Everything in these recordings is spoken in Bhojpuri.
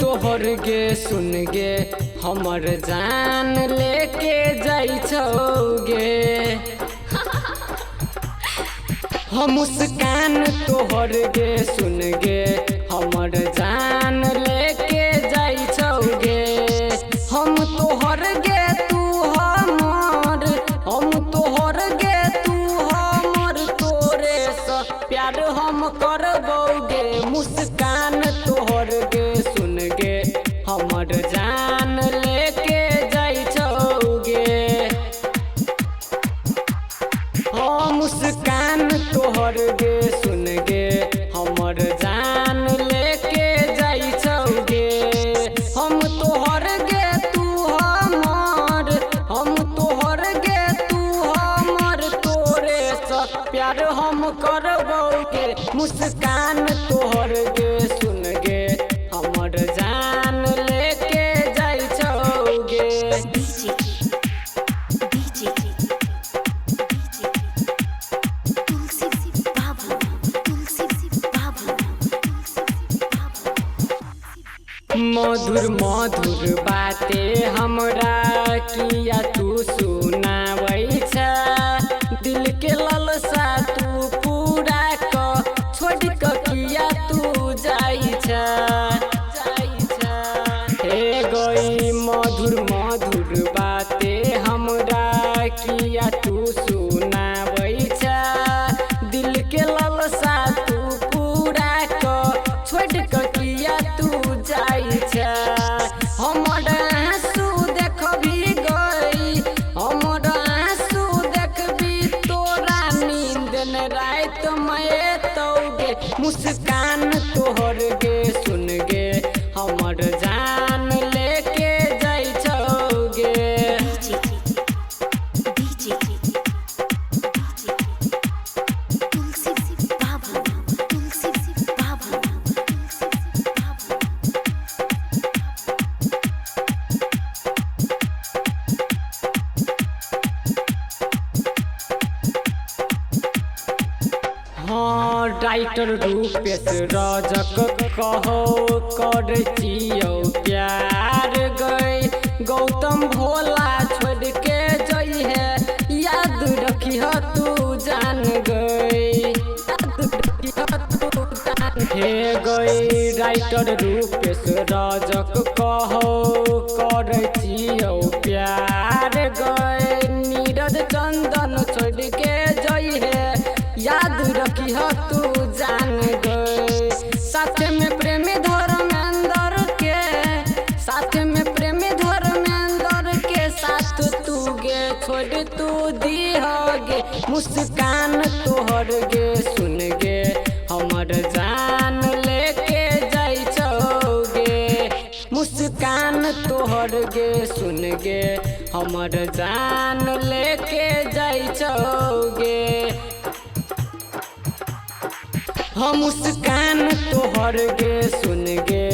तोहर गे सुन गे हमर जान लेके जाइ छौगे। हम मुस्कान तोहर गे सुन गे हमर जान लेके जाइ छौगे। हम तोहर गे तू हमर, हम तोहर गे तू हमर, तोरे से प्यार हम करबौगे। मुस्कान तोहर गे सुन गे हमर जान लेके जाइ छौगे। हाँ मुस्कान तोहर गे सुन गे हमर जान लेके जाइ छौगे। हम तोहर गे तू हमर, हम तोहर गे तू हमर, तोरे से प्यार हम करबौगे। मुस्कान तोहर गे सुन गे हमर जान लेके जाइ छौगे। मधुर मधुर बाते हमरा किया तू सुनाबै छ। दिल के ललसा तू पूरा क छोड़ क किया तू जाइ छ। हे गई मधुर मधुर बाते हमरा किया तू सुनाबै छ। दिल के ललसा तू पूरा क छोड़ क किया तू जाइ छ। हमर आंसू देखबी गई, हमर आंसू देखबी तोरा नींद न रात में तौगे। मुस्कान तोहर गे सुन गे हमर जान लेके जाइ छौगे। हाँ राइटर रूपेश रजक कहो करै छियौ प्यार गई। गौतम भोला छोड़ के जई है याद रखिह तू जान गई। हे गई राइटर रूपेश रजक कहो करै छियौ प्यार गई। नीरज चंदन छोड़ के जई है याद रखिह तू जान गई। साथ में प्रेम धर्मेंद्र के, साथ में प्रेम धर्मेंद्र के साथ तू गे छोड़ तू दीहगे। मुस्कान तोहर गे सुन गे हमर जान लेके जाइ छौगे। मुस्कान तोहर गे सुन गे हमर जान लेके जाइ छौगे। हम मुस्कान तोहर गे सुन गे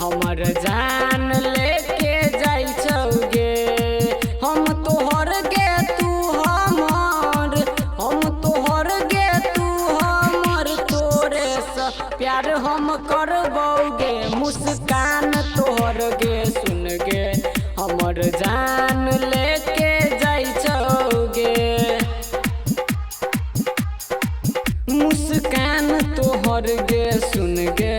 हमर जान लेके जाइ छौगे। हम तोहर गे तू हमर, हम तोहर गे तू हमर, तोरे से प्यार हम करबौगे। मुस्कान तोहर गे सुन गे हमर जान लेके जाइ छौगे। मुस्कान तोहर गे सुन गे